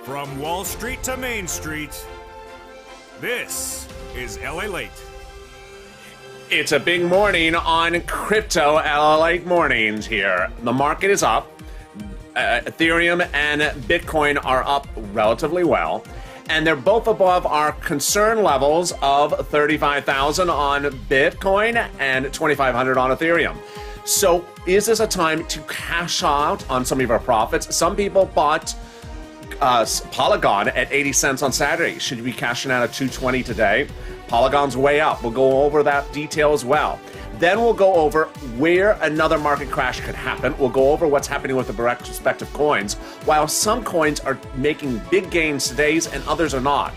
From Wall Street to Main Street, this is LALATE. It's a big morning on crypto LALATE mornings here. The market is up. Ethereum and Bitcoin are up relatively well. And they're both above our concern levels of 35,000 on Bitcoin and 2,500 on Ethereum. So is this a time to cash out on some of our profits? Some people bought Polygon at 80 cents on Saturday. Should you be cashing out at 220 today? Polygon's way up. We'll go over that detail as well. Then we'll go over where another market crash could happen. We'll go over what's happening with the respective coins, while some coins are making big gains today and others are not.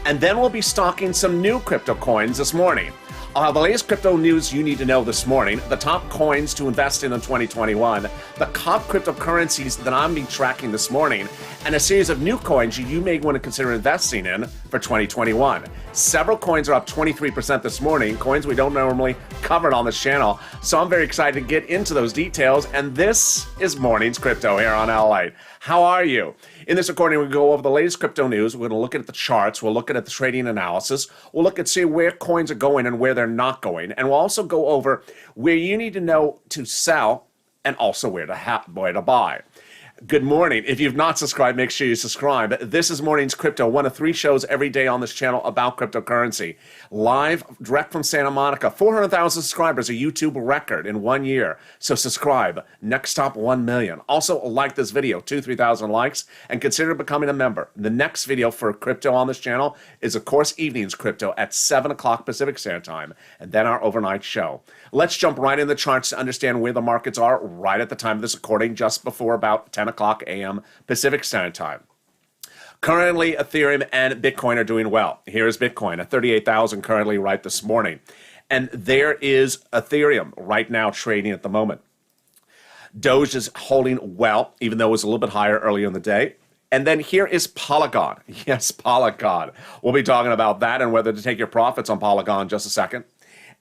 And then we'll be stocking some new crypto coins this morning. I'll have the latest crypto news you need to know this morning, the top coins to invest in 2021, the top cryptocurrencies that I'm being tracking this morning, and a series of new coins you may want to consider investing in for 2021. Several coins are up 23% this morning, coins we don't normally cover on this channel, so I'm very excited to get into those details, and this is Morning's Crypto here on LALATE. How are you? In this recording, we'll go over the latest crypto news. We're going to look at the charts. We'll look at the trading analysis. We'll look at see where coins are going and where they're not going. And we'll also go over where you need to know to sell and also where to buy. Good morning. If you've not subscribed, make sure you subscribe. This is Morning's Crypto, one of 3 shows every day on this channel about cryptocurrency. Live, direct from Santa Monica. 400,000 subscribers, a YouTube record in 1 year. So subscribe. Next stop, 1 million. Also, like this video, 3,000 likes, and consider becoming a member. The next video for crypto on this channel is, of course, Evenings Crypto at 7 o'clock Pacific Standard Time, and then our overnight show. Let's jump right in the charts to understand where the markets are right at the time of this recording, just before about 10 o'clock a.m. Pacific Standard Time. Currently, Ethereum and Bitcoin are doing well. Here's Bitcoin at 38,000 currently right this morning. And there is Ethereum right now trading at the moment. Doge is holding well, even though it was a little bit higher earlier in the day. And then here is Polygon. Yes, Polygon. We'll be talking about that and whether to take your profits on Polygon in just a second.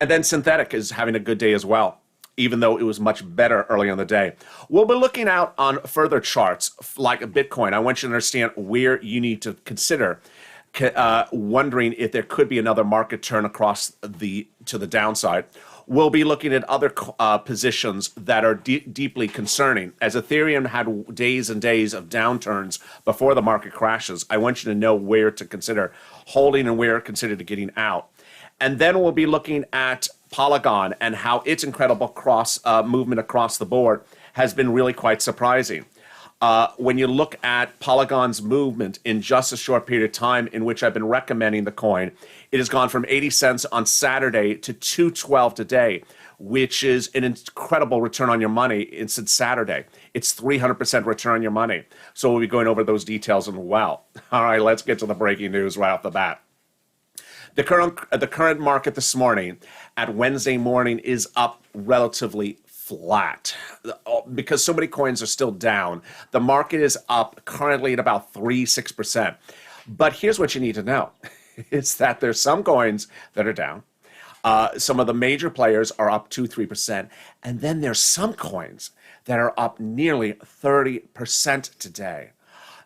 And then Synthetic is having a good day as well, even though it was much better earlier in the day. We'll be looking out on further charts like Bitcoin. I want you to understand where you need to consider wondering if there could be another market turn across to the downside. We'll be looking at other positions that are deeply concerning. As Ethereum had days and days of downturns before the market crashes, I want you to know where to consider holding and where to consider getting out. And then we'll be looking at Polygon and how its incredible movement across the board has been really quite surprising. When you look at Polygon's movement in just a short period of time in which I've been recommending the coin, it has gone from 80 cents on Saturday to 212 today, which is an incredible return on your money since Saturday. It's 300% return on your money. So we'll be going over those details as well. All right, let's get to the breaking news right off the bat. The current market this morning at Wednesday morning is up relatively flat because so many coins are still down. The market is up currently at about 3-6%. But here's what you need to know. It's that there's some coins that are down. Some of the major players are up 2-3%. And then there's some coins that are up nearly 30% today.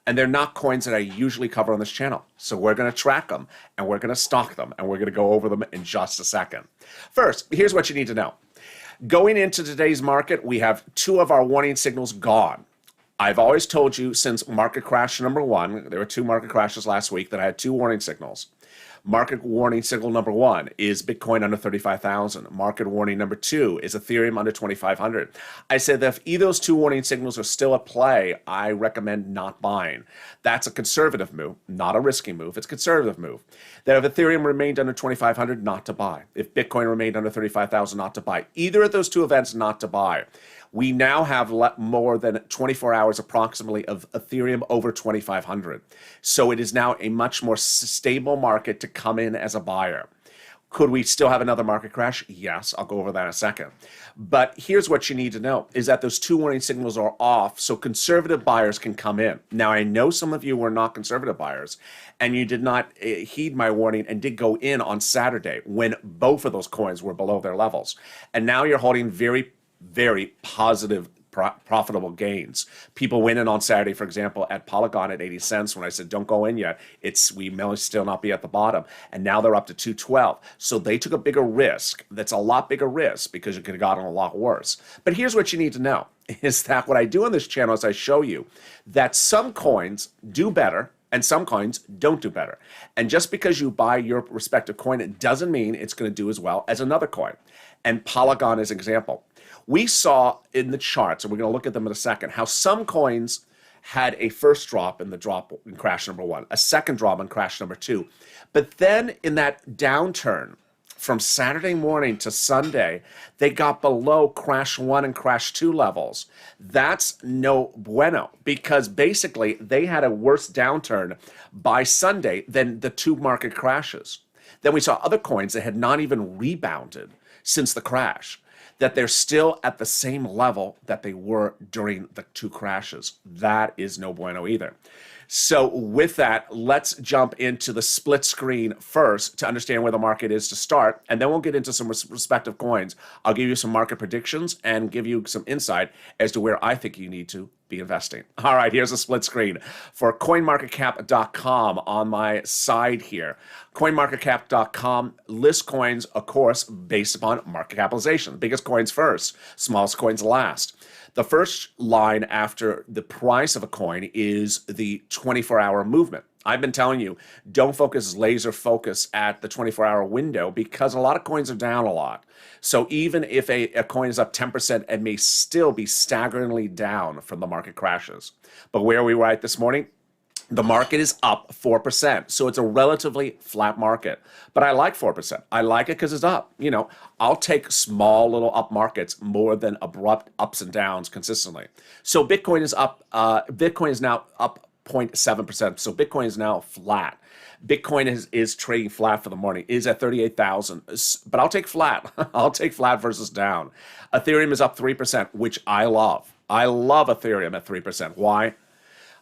And they're not coins that I usually cover on this channel. So we're going to track them, and we're going to stock them, and we're going to go over them in just a second. First, here's what you need to know. Going into today's market, we have 2 of our warning signals gone. I've always told you since market crash number 1, there were 2 market crashes last week, that I had 2 warning signals. Market warning signal number 1 is Bitcoin under 35,000. Market warning number 2 is Ethereum under 2,500. I said that if either of those 2 warning signals are still at play, I recommend not buying. That's a conservative move, not a risky move. It's a conservative move. That if Ethereum remained under 2,500, not to buy. If Bitcoin remained under 35,000, not to buy. Either of those 2 events, not to buy. We now have more than 24 hours approximately of Ethereum over 2,500. So it is now a much more stable market to come in as a buyer. Could we still have another market crash? Yes, I'll go over that in a second. But here's what you need to know, is that those 2 warning signals are off so conservative buyers can come in. Now, I know some of you were not conservative buyers, and you did not heed my warning and did go in on Saturday when both of those coins were below their levels. And now you're holding very positive profitable gains. People went in on Saturday, for example, at Polygon at 80 cents when I said, don't go in yet. We may still not be at the bottom. And now they're up to 212. So they took a bigger risk. That's a lot bigger risk because it could have gotten a lot worse. But here's what you need to know is that what I do on this channel is I show you that some coins do better and some coins don't do better. And just because you buy your respective coin, it doesn't mean it's going to do as well as another coin. And Polygon is an example. We saw in the charts, and we're going to look at them in a second, how some coins had a first drop in crash number 1, a second drop in crash number 2. But then in that downturn from Saturday morning to Sunday, they got below crash 1 and crash 2 levels. That's no bueno, because basically they had a worse downturn by Sunday than the 2 market crashes. Then we saw other coins that had not even rebounded since the crash, that they're still at the same level that they were during the 2 crashes. That is no bueno either. So with that, let's jump into the split screen first to understand where the market is to start, and then we'll get into some respective coins. I'll give you some market predictions and give you some insight as to where I think you need to be investing. All right, here's a split screen for coinmarketcap.com on my side here. Coinmarketcap.com lists coins, of course, based upon market capitalization. The biggest coins first, smallest coins last. The first line after the price of a coin is the 24-hour movement. I've been telling you, don't laser focus at the 24-hour window because a lot of coins are down a lot. So even if a coin is up 10%, it may still be staggeringly down from the market crashes. But where we were at this morning, the market is up 4%. So it's a relatively flat market. But I like 4%. I like it because it's up. You know, I'll take small little up markets more than abrupt ups and downs consistently. So Bitcoin is up. Bitcoin is now up 0.7%. So Bitcoin is now flat. Bitcoin is trading flat for the morning. It is at 38,000. But I'll take flat. I'll take flat versus down. Ethereum is up 3%, which I love. I love Ethereum at 3%. Why?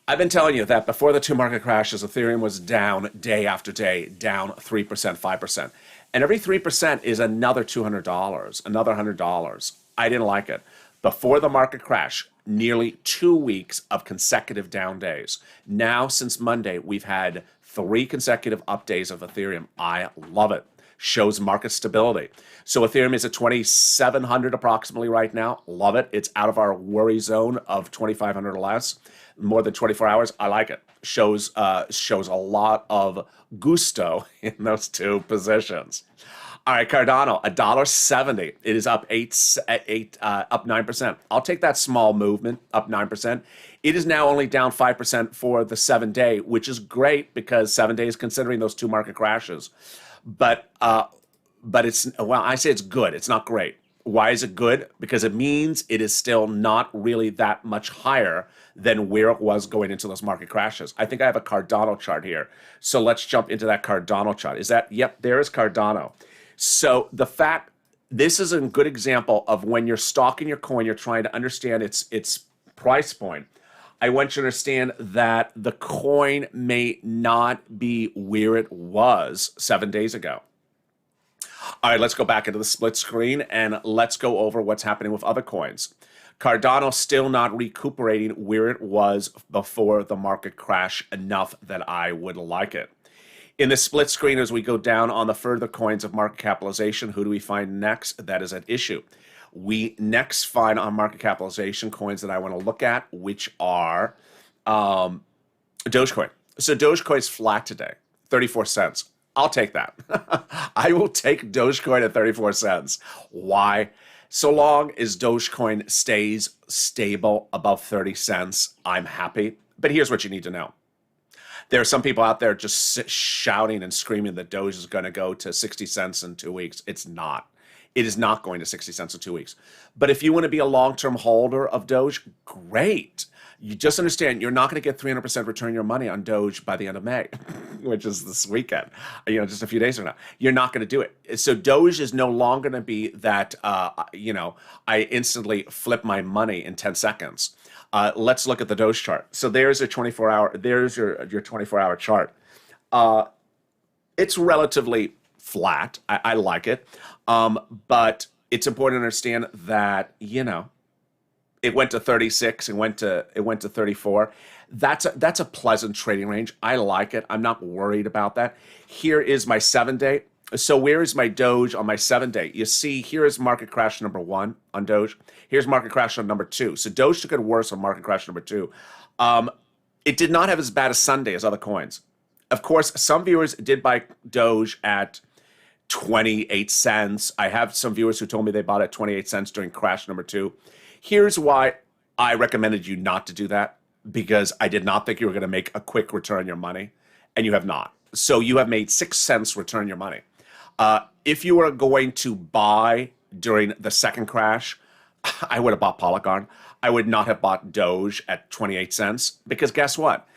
I've been telling you that before the 2 market crashes, Ethereum was down day after day, down 3%, 5%. And every 3% is another $200, another $100. I didn't like it. Before the market crash, nearly 2 weeks of consecutive down days. Now, since Monday, we've had 3 consecutive up days of Ethereum. I love it. Shows market stability. So Ethereum is at 2,700 approximately right now. Love it. It's out of our worry zone of 2,500 or less. More than 24 hours. I like it. Shows a lot of gusto in those 2 positions. All right, Cardano, $1.70. It is up 9%. I'll take that small movement, up 9%. It is now only down 5% for the 7-day, which is great because 7 days considering those 2 market crashes. But it's, well, I say it's good. It's not great. Why is it good? Because it means it is still not really that much higher than where it was going into those market crashes. I think I have a Cardano chart here. So let's jump into that Cardano chart. Is that, yep, there is Cardano. So this is a good example of when you're stalking your coin, you're trying to understand its price point. I want you to understand that the coin may not be where it was 7 days ago. All right, let's go back into the split screen and let's go over what's happening with other coins. Cardano still not recuperating where it was before the market crash enough that I would like it. In the split screen, as we go down on the further coins of market capitalization, who do we find next? That is at issue. We next find on market capitalization coins that I want to look at, which are Dogecoin. So Dogecoin's flat today, 34 cents. I'll take that. I will take Dogecoin at 34 cents. Why? So long as Dogecoin stays stable above 30 cents, I'm happy. But here's what you need to know. There are some people out there just shouting and screaming that Doge is going to go to 60 cents in 2 weeks. It's not. It is not going to 60 cents in 2 weeks. But if you want to be a long-term holder of Doge, great. You just understand you're not going to get 300% return your money on Doge by the end of May, which is this weekend, just a few days from now. You're not going to do it. So Doge is no longer going to be that, I instantly flip my money in 10 seconds. Let's look at the Doge chart. So there's a 24-hour, there's your 24-hour chart. It's relatively flat. I like it. But it's important to understand that, It went to 36 and it went to 34. That's a pleasant trading range. I like it. I'm not worried about that. Here is my 7-day. So where is my Doge on my 7-day? You see, here is market crash number 1 on Doge. Here's market crash on number 2. So Doge took it worse on market crash number 2. It did not have as bad a Sunday as other coins. Of course, some viewers did buy Doge at 28 cents. I have some viewers who told me they bought at 28 cents during crash number 2. Here's why I recommended you not to do that, because I did not think you were going to make a quick return on your money, and you have not. So you have made 6 cents return your money. If you were going to buy during the second crash, I would have bought Polygon. I would not have bought Doge at 28 cents, because guess what?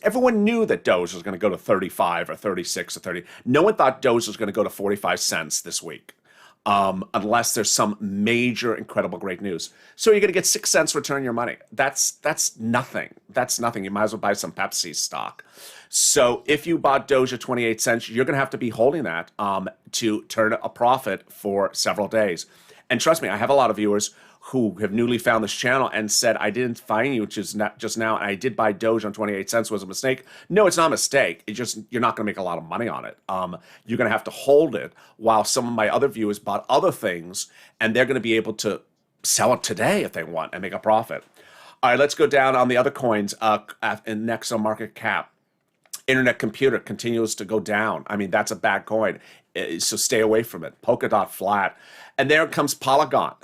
Everyone knew that Doge was going to go to 35 or 36 or 30. No one thought Doge was going to go to 45 cents this week, unless there's some major, incredible, great news. So you're going to get 6 cents return your money. That's nothing. That's nothing. You might as well buy some Pepsi stock. So if you bought Doge at 28 cents, you're going to have to be holding that to turn a profit for several days. And trust me, I have a lot of viewers who have newly found this channel and said, I didn't find you just now, and I did buy Doge on 28 cents. Was a mistake? No, it's not a mistake. You're not going to make a lot of money on it. You're going to have to hold it while some of my other viewers bought other things, and they're going to be able to sell it today if they want and make a profit. All right, let's go down on the other coins. And next on market cap. Internet computer continues to go down. I mean, that's a bad coin, so stay away from it. Polkadot flat. And there comes Polygon.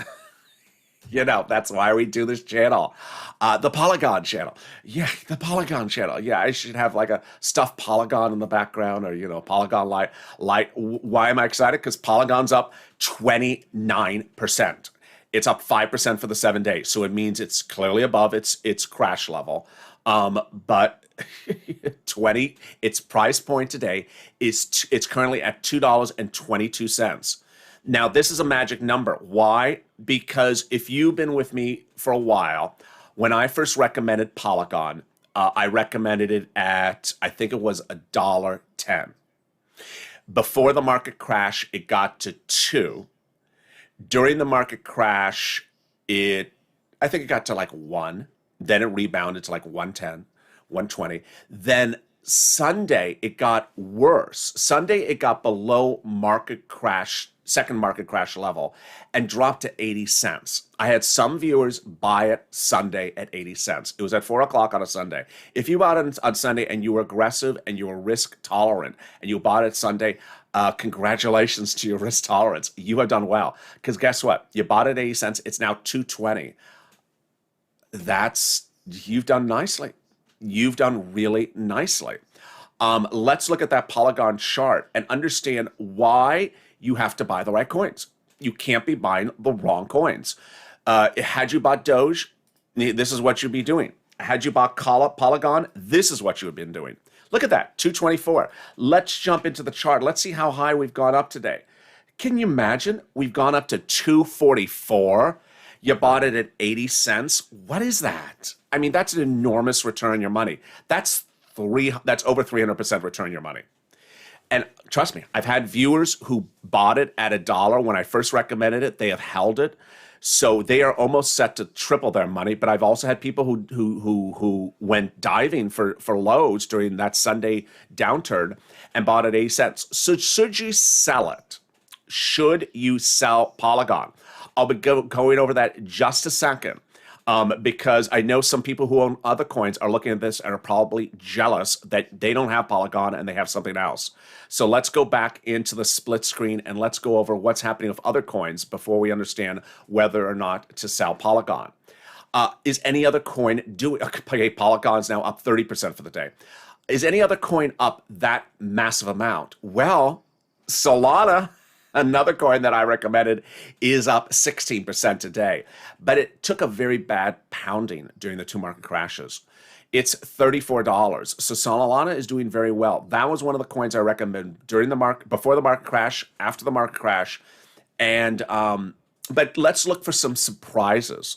You know, that's why we do this channel. The Polygon channel. Yeah, the Polygon channel. Yeah, I should have like a stuffed Polygon in the background, or, you know, Polygon light. Why am I excited? Because Polygon's up 29%. It's up 5% for the 7 days. So it means it's clearly above its crash level. But its price point today it's currently at $2.22. Now, this is a magic number. Why? Because if you've been with me for a while, when I first recommended Polygon, I recommended it at, I think it was $1.10. Before the market crash, it got to 2. During the market crash, I think it got to like 1. Then it rebounded to like 110, 120. Then Sunday, it got worse. Sunday, it got below second market crash level, and dropped to 80 cents. I had some viewers buy it Sunday at 80 cents. It was at 4 o'clock on a Sunday. If you bought it on Sunday and you were aggressive and you were risk tolerant and you bought it Sunday, congratulations to your risk tolerance. You have done well. Because guess what? You bought it at 80 cents. It's now 220. You've done nicely. You've done really nicely. Let's look at that Polygon chart and understand why you have to buy the right coins. You can't be buying the wrong coins. Had you bought Doge, this is what you'd be doing. Had you bought Polygon, this is what you would have been doing. Look at that, 224. Let's jump into the chart. Let's see how high we've gone up today. Can you imagine? We've gone up to 244. You bought it at 80 cents. What is that? I mean, that's an enormous return on your money. That's over 300% return on your money. And trust me, I've had viewers who bought it at $1 when I first recommended it. They have held it, so they are almost set to triple their money. But I've also had people who went diving for lows during that Sunday downturn and bought at 80 cents. So should you sell it? Should you sell Polygon? I'll be going over that in just a second. Because I know some people who own other coins are looking at this and are probably jealous that they don't have Polygon and they have something else. So let's go back into the split screen and let's go over what's happening with other coins before we understand whether or not to sell Polygon. Is any other coin doing? Okay, Polygon's now up 30% for the day. Is any other coin up that massive amount? Well, Solana, another coin that I recommended, is up 16% today. But it took a very bad pounding during the 2 market crashes. It's $34. So Solana is doing very well. That was one of the coins I recommended during the market, before the market crash, after the market crash. And but let's look for some surprises.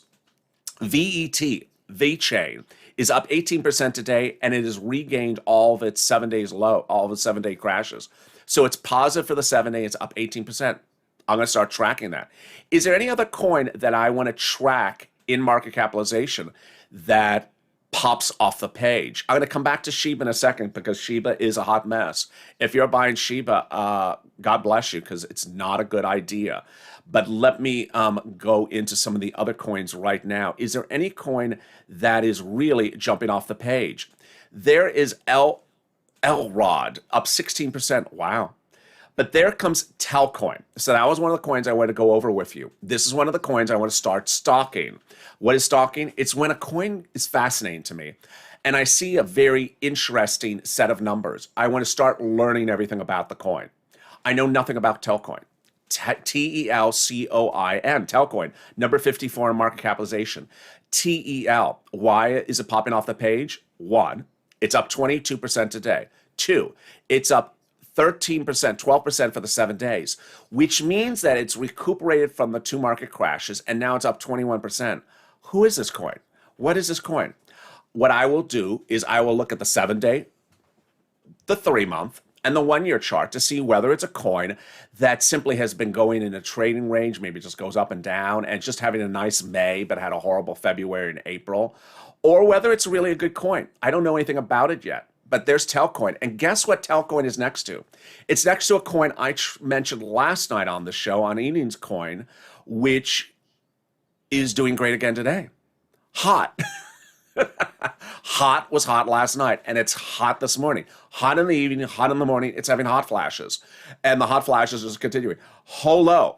VeChain is up 18% today, and it has regained all of its 7 days low, all of its 7-day crashes. So it's positive for the 7 days, it's up 18%. I'm going to start tracking that. Is there any other coin that I want to track in market capitalization that pops off the page. I'm going to come back to Shiba in a second because Shiba is a hot mess. If you're buying Shiba, God bless you, because it's not a good idea. But let me go into some of the other coins right now. Is there any coin that is really jumping off the page? There is LROD up 16%. Wow. But there comes Telcoin. So that was one of the coins I want to go over with you. This is one of the coins I want to start stalking. What is stalking? It's when a coin is fascinating to me and I see a very interesting set of numbers. I want to start learning everything about the coin. I know nothing about Telcoin. Telcoin, Telcoin, number 54 in market capitalization. TEL, why is it popping off the page? One, it's up 22% today. Two, it's up 13%, 12% for the 7 days, which means that it's recuperated from the 2 market crashes, and now it's up 21%. Who is this coin? What is this coin? What I will do is I will look at the 7-day, the 3-month, and the 1-year chart to see whether it's a coin that simply has been going in a trading range, maybe just goes up and down, and just having a nice May but had a horrible February and April, or whether it's really a good coin. I don't know anything about it yet. But there's Telcoin. And guess what Telcoin is next to? It's next to a coin I mentioned last night on the show, on Evening's Coin, which is doing great again today. Hot. Hot was hot last night, and it's hot this morning. Hot in the evening, hot in the morning. It's having hot flashes. And the hot flashes is continuing. Holo.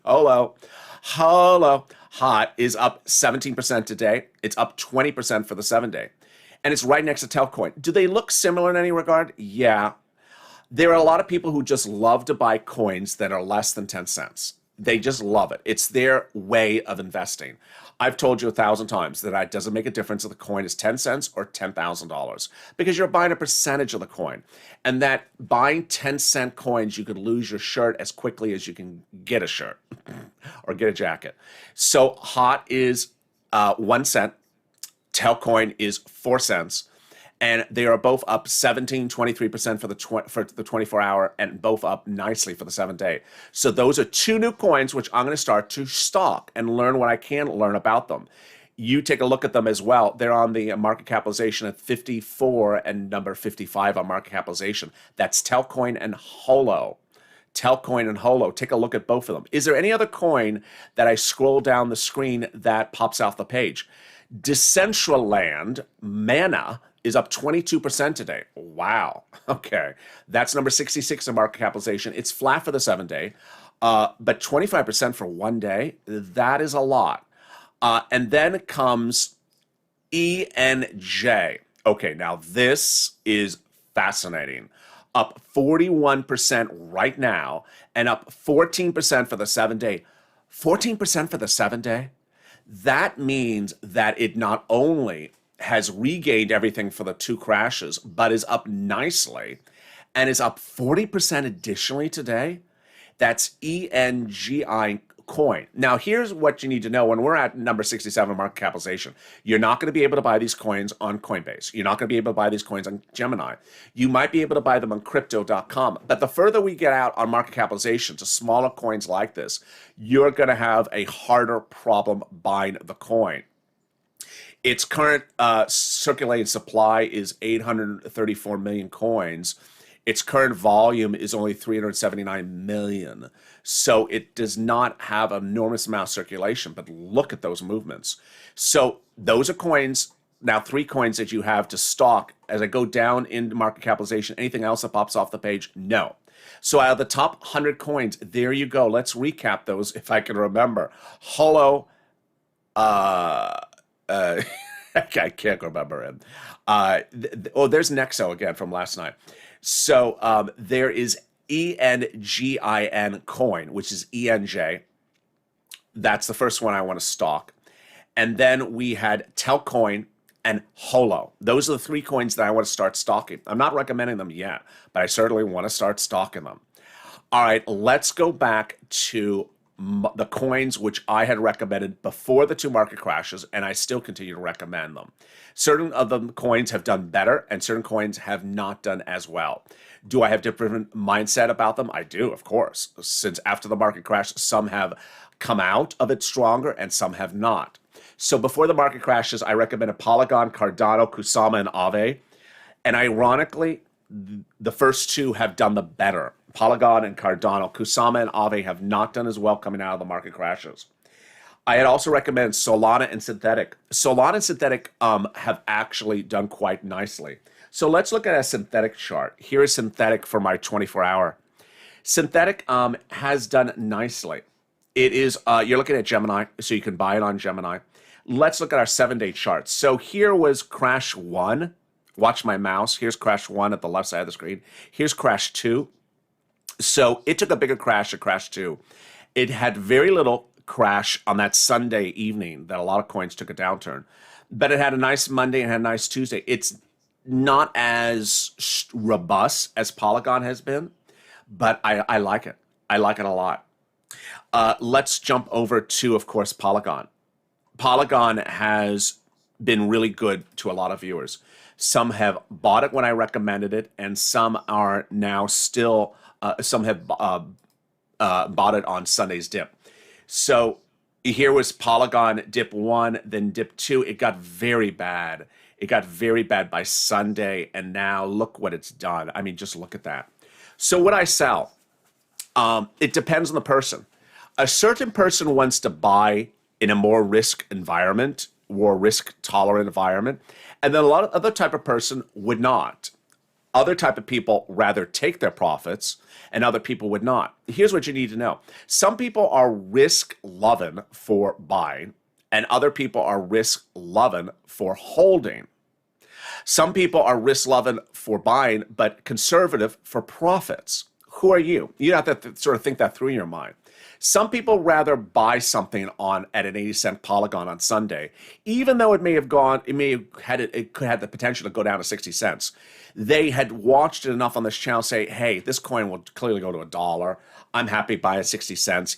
Holo. Holo. Hot is up 17% today. It's up 20% for the 7-day. And it's right next to Telcoin. Do they look similar in any regard? Yeah. There are a lot of people who just love to buy coins that are less than 10 cents. They just love it. It's their way of investing. I've told you 1,000 times that it doesn't make a difference if the coin is 10 cents or $10,000 because you're buying a percentage of the coin. And that buying 10-cent coins, you could lose your shirt as quickly as you can get a shirt or get a jacket. So hot is 1 cent. Telcoin is 4 cents, and they are both up 17, 23% for the 24-hour, and both up nicely for the 7-day. So those are 2 new coins which I'm going to start to stalk and learn what I can learn about them. You take a look at them as well. They're on the market capitalization at 54 and number 55 on market capitalization. That's Telcoin and Holo. Telcoin and Holo. Take a look at both of them. Is there any other coin that I scroll down the screen that pops off the page? Decentraland, Mana, is up 22% today. Wow. Okay. That's number 66 in market capitalization. It's flat for the 7-day, but 25% for 1 day. That is a lot. And then comes ENJ. Okay, now this is fascinating. Up 41% right now and up 14% for the 7-day. 14% for the 7-day? That means that it not only has regained everything for the 2 crashes, but is up nicely and is up 40% additionally today. That's ENGI coin. Now, here's what you need to know. When we're at number 67 market capitalization, you're not going to be able to buy these coins on Coinbase. You're not going to be able to buy these coins on Gemini. You might be able to buy them on crypto.com. But the further we get out on market capitalization to smaller coins like this, you're going to have a harder problem buying the coin. Its current circulating supply is 834 million coins. Its current volume is only 379 million. So it does not have an enormous amount of circulation, but look at those movements. So those are coins, now 3 coins that you have to stock. As I go down into market capitalization, anything else that pops off the page? No. So out of the top 100 coins, there you go. Let's recap those if I can remember. Holo, I can't remember him. There's Nexo again from last night. So there is ENGIN coin, which is ENJ. That's the first one I want to stock. And then we had Telcoin and Holo. Those are the 3 coins that I want to start stocking. I'm not recommending them yet, but I certainly want to start stocking them. All right, let's go back to the coins which I had recommended before the 2 market crashes, and I still continue to recommend them. Certain of the coins have done better, and certain coins have not done as well. Do I have different mindset about them? I do, of course. Since after the market crash, some have come out of it stronger and some have not. So before the market crashes, I recommended Polygon, Cardano, KUSAMA, and Aave. And ironically, the first two have done the better. Polygon and Cardano. KUSAMA and Aave have not done as well coming out of the market crashes. I had also recommended Solana and Synthetic. Solana and Synthetic have actually done quite nicely. So let's look at a Synthetic chart. Here is Synthetic for my 24-hour. Synthetic has done nicely. It is, you're looking at Gemini, so you can buy it on Gemini. Let's look at our 7-day chart. So here was crash 1. Watch my mouse. Here's crash 1 at the left side of the screen. Here's crash 2. So it took a bigger crash at crash 2. It had very little crash on that Sunday evening that a lot of coins took a downturn. But it had a nice Monday and had a nice Tuesday. It's not as robust as Polygon has been, but I like it. I like it a lot. Let's jump over to, of course, Polygon. Polygon has been really good to a lot of viewers. Some have bought it when I recommended it, and some are now still, some have bought it on Sunday's dip. So here was Polygon dip 1, then dip 2. It got very bad. It got very bad by Sunday, and now look what it's done. I mean, just look at that. So what I sell, it depends on the person. A certain person wants to buy in a more risk environment, more risk-tolerant environment, and then a lot of other type of person would not. Other type of people rather take their profits, and other people would not. Here's what you need to know. Some people are risk-loving for buying, and other people are risk-loving for holding. Some people are risk-loving for buying, but conservative for profits. Who are you? You have to sort of think that through in your mind. Some people rather buy something on at an 80-cent Polygon on Sunday, even though it may have gone, it could have the potential to go down to 60 cents. They had watched it enough on this channel, say, hey, this coin will clearly go to $1. I'm happy buying 60 cents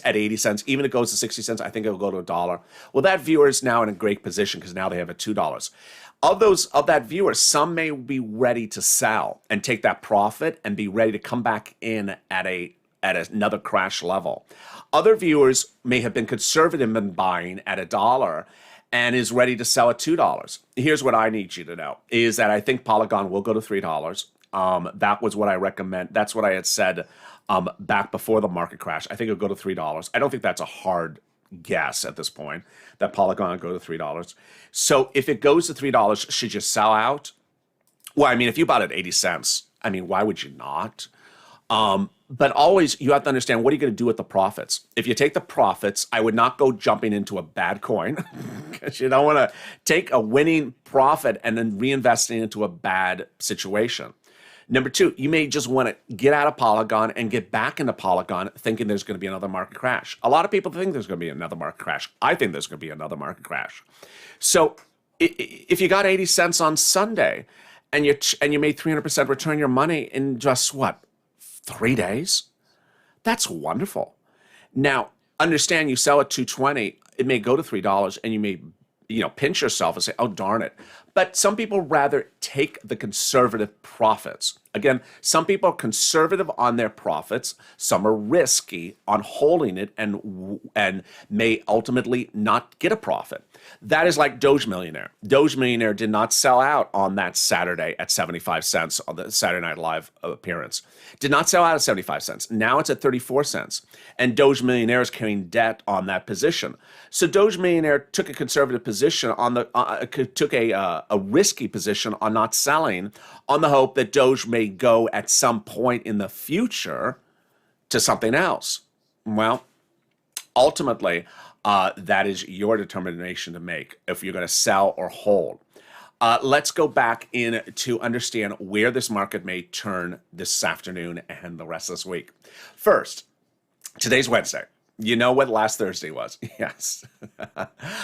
at 80 cents. Even if it goes to 60 cents, I think it will go to $1. Well, that viewer is now in a great position because now they have a $2. Of that viewer, some may be ready to sell and take that profit and be ready to come back in at another crash level. Other viewers may have been conservative in buying at $1 and is ready to sell at $2. Here's what I need you to know, is that I think Polygon will go to $3. That was what I recommend. That's what I had said back before the market crash. I think it'll go to $3. I don't think that's a hard guess at this point, that Polygon will go to $3. So if it goes to $3, should you sell out? Well, I mean, if you bought it at 80 cents, I mean, why would you not? But always, you have to understand, what are you going to do with the profits? If you take the profits, I would not go jumping into a bad coin because you don't want to take a winning profit and then reinvest it into a bad situation. Number two, you may just want to get out of Polygon and get back into Polygon thinking there's going to be another market crash. A lot of people think there's going to be another market crash. I think there's going to be another market crash. So if you got 80 cents on Sunday and you made 300% return your money in just what, 3 days? That's wonderful. Now, understand, you sell at $2.20, it may go to $3 and you may, pinch yourself and say, oh, darn it. But some people rather take the conservative profits. Again, some people are conservative on their profits. Some are risky on holding it and may ultimately not get a profit. That is like Doge Millionaire. Doge Millionaire did not sell out on that Saturday at 75 cents on the Saturday Night Live appearance. Did not sell out at 75 cents. Now it's at 34 cents. And Doge Millionaire is carrying debt on that position. So Doge Millionaire took a conservative position on took a risky position on not selling, on the hope that Doge may go at some point in the future to something else. Well, ultimately, that is your determination to make if you're going to sell or hold. Let's go back in to understand where this market may turn this afternoon and the rest of this week. First, today's Wednesday. You know what last Thursday was? Yes.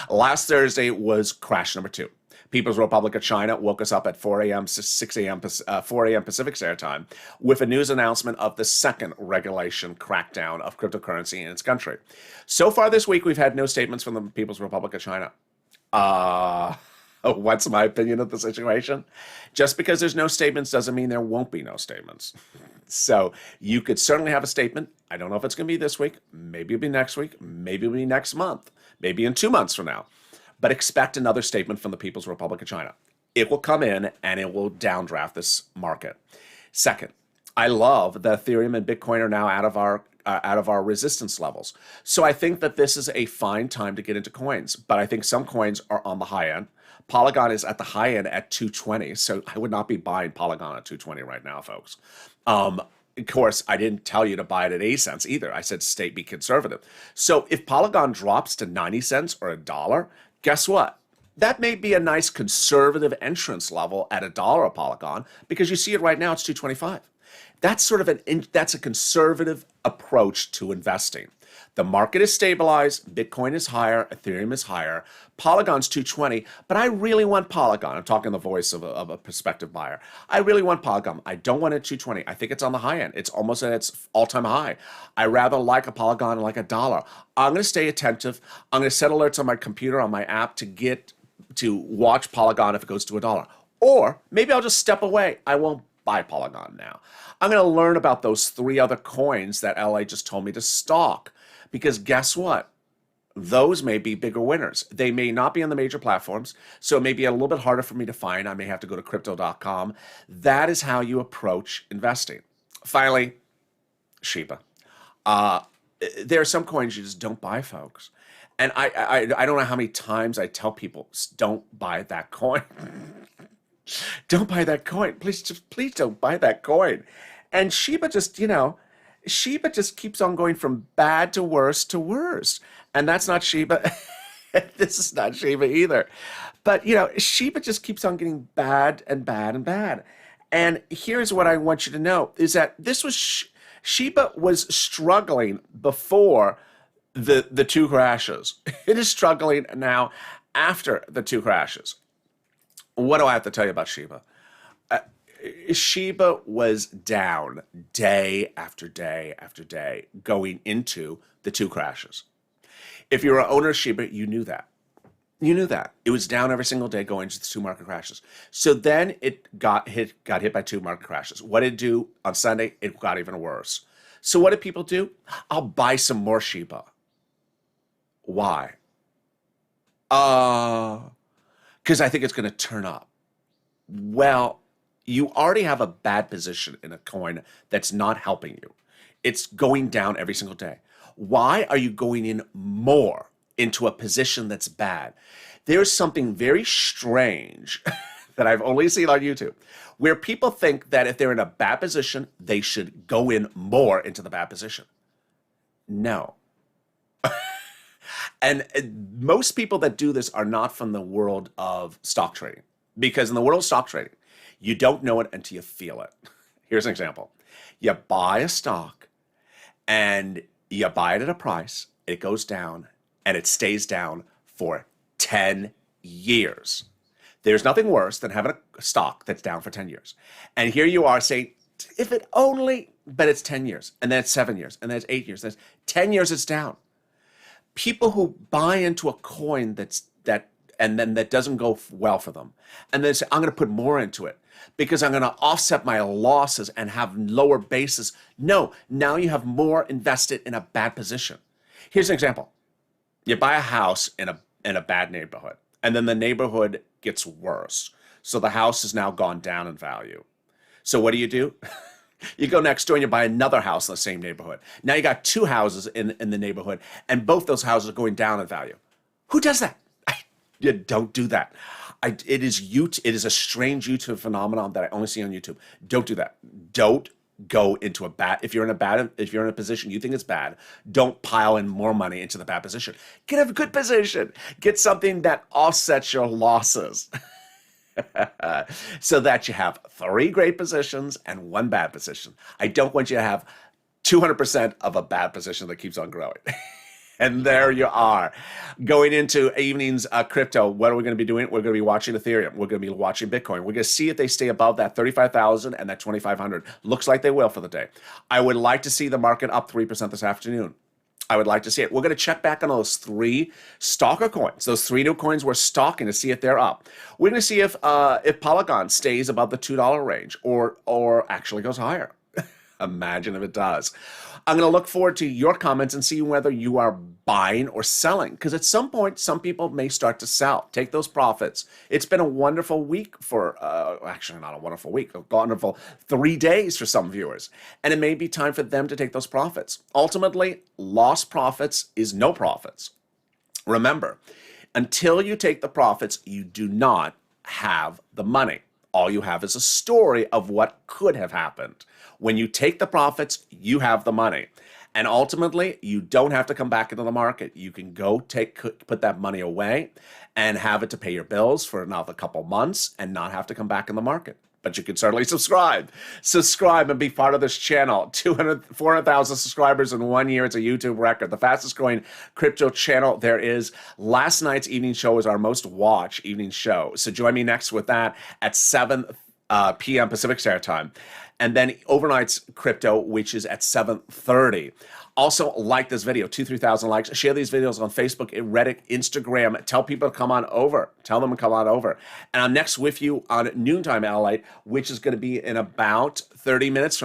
Last Thursday was crash number 2. People's Republic of China woke us up at 4 a.m. Pacific Standard Time with a news announcement of the second regulation crackdown of cryptocurrency in its country. So far this week, we've had no statements from the People's Republic of China. What's my opinion of the situation? Just because there's no statements doesn't mean there won't be no statements. So you could certainly have a statement. I don't know if it's going to be this week. Maybe it'll be next week. Maybe it'll be next month. Maybe in 2 months from now. But expect another statement from the People's Republic of China. It will come in and it will downdraft this market. Second, I love that Ethereum and Bitcoin are now out of our resistance levels. So I think that this is a fine time to get into coins. But I think some coins are on the high end. Polygon is at the high end at 220. So I would not be buying Polygon at 220 right now, folks. Of course, I didn't tell you to buy it at 8 cents either. I said be conservative. So if Polygon drops to 90 cents or $1, guess what? That may be a nice conservative entrance level at $1 a Polygon, because you see it right now, it's 225. That's sort of that's a conservative approach to investing. The market is stabilized, Bitcoin is higher, Ethereum is higher, Polygon's 220, but I really want Polygon. I'm talking the voice of a prospective buyer. I really want Polygon. I don't want it at 220. I think it's on the high end. It's almost at its all-time high. I rather like a Polygon like $1. I'm going to stay attentive. I'm going to set alerts on my computer, on my app to watch Polygon if it goes to $1. Or maybe I'll just step away. I won't buy Polygon now. I'm going to learn about those 3 other coins that LA just told me to stock. Because guess what? Those may be bigger winners. They may not be on the major platforms, so it may be a little bit harder for me to find. I may have to go to crypto.com. That is how you approach investing. Finally, Shiba. There are some coins you just don't buy, folks. And I don't know how many times I tell people, don't buy that coin. Don't buy that coin. Please don't buy that coin. And Shiba just, Shiba just keeps on going from bad to worse to worse. And that's not Shiba. This is not Shiba either. But, Shiba just keeps on getting bad and bad and bad. And here's what I want you to know, is that this was Shiba was struggling before the 2 crashes. It is struggling now after the 2 crashes. What do I have to tell you about Shiba? Shiba was down day after day after day going into the 2 crashes. If you're an owner of Shiba, you knew that. You knew that. It was down every single day going into the 2 market crashes. So then it got hit by 2 market crashes. What did it do on Sunday? It got even worse. So what did people do? I'll buy some more Shiba. Why? Because I think it's going to turn up. Well, you already have a bad position in a coin that's not helping you. It's going down every single day. Why are you going in more into a position that's bad? There's something very strange that I've only seen on YouTube, where people think that if they're in a bad position, they should go in more into the bad position. No. And most people that do this are not from the world of stock trading, because in the world of stock trading, you don't know it until you feel it. Here's an example. You buy a stock and you buy it at a price, it goes down, and it stays down for 10 years. There's nothing worse than having a stock that's down for 10 years. And here you are saying, if it only, but it's 10 years, and then it's 7 years, and then it's 8 years, then it's 10 years it's down. People who buy into a coin that doesn't go well for them, and then say, I'm going to put more into it because I'm going to offset my losses and have lower bases. No, now you have more invested in a bad position. Here's an example. You buy a house in a bad neighborhood, and then the neighborhood gets worse. So the house has now gone down in value. So what do? You go next door and you buy another house in the same neighborhood. Now you got 2 houses in the neighborhood, and both those houses are going down in value. Who does that? You don't do that. It is a strange YouTube phenomenon that I only see on YouTube. Don't do that. Don't go into a bad. If you're in a position you think it's bad, don't pile in more money into the bad position. Get a good position. Get something that offsets your losses. So that you have 3 great positions and 1 bad position. I don't want you to have 200% of a bad position that keeps on growing. And there you are. Going into evening's crypto, what are we going to be doing? We're going to be watching Ethereum. We're going to be watching Bitcoin. We're going to see if they stay above that 35,000 and that 2,500. Looks like they will for the day. I would like to see the market up 3% this afternoon. I would like to see it. We're going to check back on those 3 stalker coins, those 3 new coins we're stalking to see if they're up. We're going to see if Polygon stays above the $2 range or actually goes higher. Imagine if it does. I'm going to look forward to your comments and see whether you are buying or selling, because at some point, some people may start to sell. Take those profits. It's been a wonderful week for, actually not a wonderful week, a wonderful 3 days for some viewers. And it may be time for them to take those profits. Ultimately, lost profits is no profits. Remember, until you take the profits, you do not have the money. All you have is a story of what could have happened. When you take the profits, you have the money. And ultimately, you don't have to come back into the market. You can go put that money away and have it to pay your bills for another couple months and not have to come back in the market. But you can certainly subscribe. Subscribe and be part of this channel. 400,000 subscribers in 1 year. It's a YouTube record. The fastest growing crypto channel there is. Last night's evening show was our most watched evening show. So join me next with that at 7 p.m. Pacific Standard Time. And then overnight's crypto, which is at 7:30. Also, like this video, 3,000 likes. Share these videos on Facebook, Reddit, Instagram. Tell people to come on over. Tell them to come on over. And I'm next with you on Noontime LALATE, which is going to be in about 30 minutes from